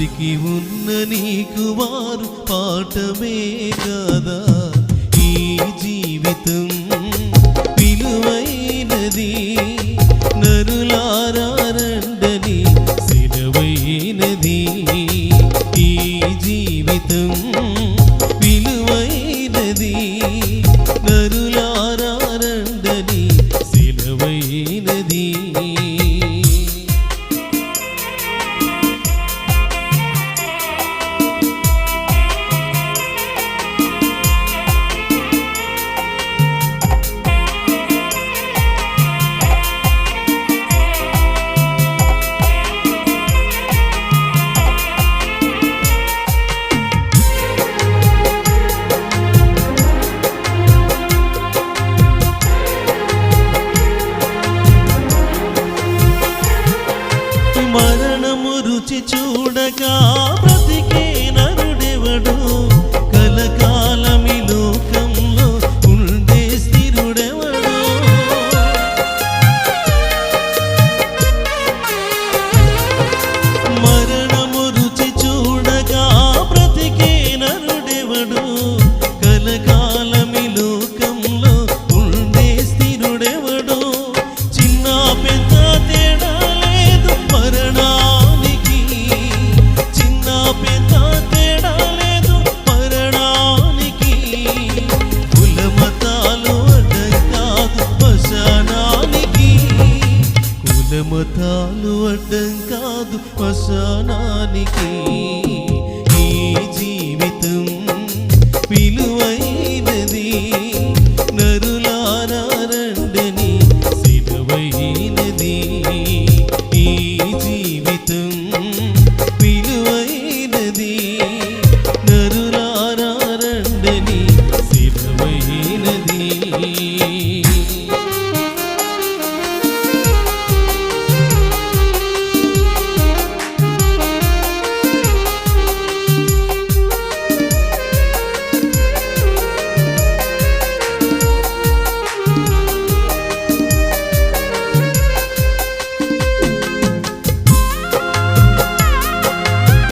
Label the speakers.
Speaker 1: బ్రతికి ఉన్న నీకు వారు పాఠమే కాదా? ఈ జీవితం విలువైనది, నరులారా రండని సెలవైనది. ఈ జీవితం విలువైనది, నరులారా రండని సెలవైనది. మరణము రుచి చూడగా బ్రతికే నరుడెవడు? కలకాలమి లోకంలో ఉండే స్థిరుడెవడు? మరణము రుచి చూడగా బ్రతికే నరుడెవడు? కలకాలమి లోకంలో ఉండే స్థిరుడెవడు? చిన్న పెద్ద తేడా మరణానికి, చిన్న పెద్ద తేడా లేదు మరణానికి. కులమతాలు అడ్డం కాదు శ్మశానానికి, కులమతాలు అడ్డం కాదు శ్మశానానికి. ఈ జీవితం